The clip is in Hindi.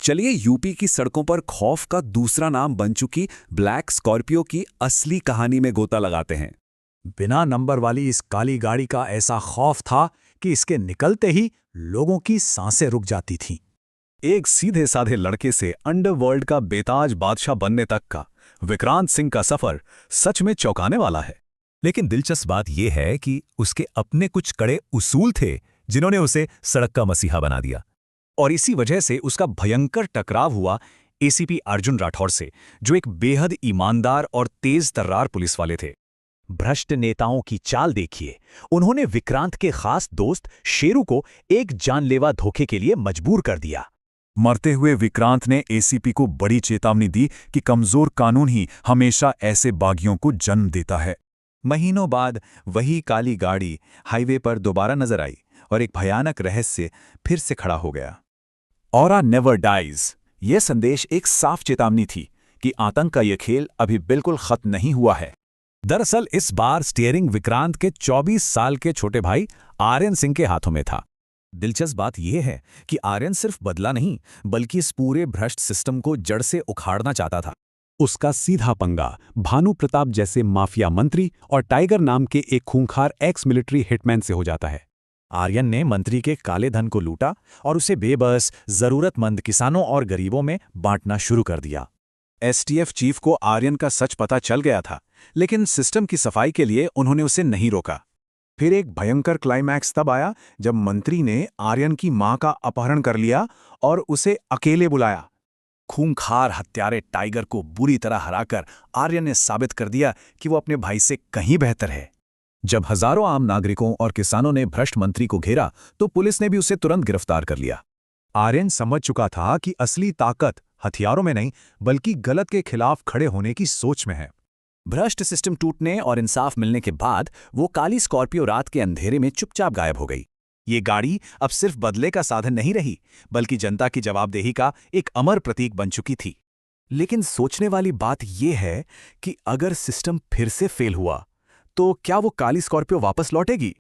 चलिए यूपी की सड़कों पर खौफ का दूसरा नाम बन चुकी ब्लैक स्कॉर्पियो की असली कहानी में गोता लगाते हैं। बिना नंबर वाली इस काली गाड़ी का ऐसा खौफ था कि इसके निकलते ही लोगों की सांसें रुक जाती थीं। एक सीधे साधे लड़के से अंडरवर्ल्ड का बेताज बादशाह बनने तक का विक्रांत सिंह का सफर सच में चौंकाने वाला है। लेकिन दिलचस्प बात यह है कि उसके अपने कुछ कड़े उसूल थे जिन्होंने उसे सड़क का मसीहा बना दिया। और इसी वजह से उसका भयंकर टकराव हुआ एसीपी अर्जुन राठौर से, जो एक बेहद ईमानदार और तेज तर्रार पुलिस वाले थे। भ्रष्ट नेताओं की चाल देखिए। उन्होंने विक्रांत के खास दोस्त शेरू को एक जानलेवा धोखे के लिए मजबूर कर दिया। मरते हुए विक्रांत ने एसीपी को बड़ी चेतावनी दी कि कमजोर कानून ही हमेशा ऐसे बागियों को जन्म देता है। महीनों बाद वही काली गाड़ी हाईवे पर दोबारा नजर आई और एक भयानक रहस्य फिर से खड़ा हो गया। Aura never dies. यह संदेश एक साफ चेतावनी थी कि आतंक का यह खेल अभी बिल्कुल खत्म नहीं हुआ है। दरअसल इस बार स्टीयरिंग विक्रांत के 24 साल के छोटे भाई आर्यन सिंह के हाथों में था। दिलचस्प बात यह है कि आर्यन सिर्फ बदला नहीं, बल्कि इस पूरे भ्रष्ट सिस्टम को जड़ से उखाड़ना चाहता था। उसका सीधा पंगा भानु प्रताप जैसे माफिया मंत्री और टाइगर नाम के एक खूंखार एक्स मिलिट्री हिटमैन से हो जाता है। आर्यन ने मंत्री के काले धन को लूटा और उसे बेबस जरूरतमंद किसानों और गरीबों में बांटना शुरू कर दिया। एसटीएफ चीफ को आर्यन का सच पता चल गया था, लेकिन सिस्टम की सफाई के लिए उन्होंने उसे नहीं रोका। फिर एक भयंकर क्लाइमैक्स तब आया जब मंत्री ने आर्यन की मां का अपहरण कर लिया और उसे अकेले बुलाया। खूंखार हत्यारे टाइगर को बुरी तरह हराकर आर्यन ने साबित कर दिया कि वो अपने भाई से कहीं बेहतर है। जब हजारों आम नागरिकों और किसानों ने भ्रष्ट मंत्री को घेरा तो पुलिस ने भी उसे तुरंत गिरफ्तार कर लिया। आर्यन समझ चुका था कि असली ताकत हथियारों में नहीं, बल्कि गलत के खिलाफ खड़े होने की सोच में है। भ्रष्ट सिस्टम टूटने और इंसाफ मिलने के बाद वो काली स्कॉर्पियो रात के अंधेरे में चुपचाप गायब हो गई। ये गाड़ी अब सिर्फ बदले का साधन नहीं रही, बल्कि जनता की जवाबदेही का एक अमर प्रतीक बन चुकी थी। लेकिन सोचने वाली बात यह है कि अगर सिस्टम फिर से फेल हुआ तो क्या वो काली स्कॉर्पियो वापस लौटेगी?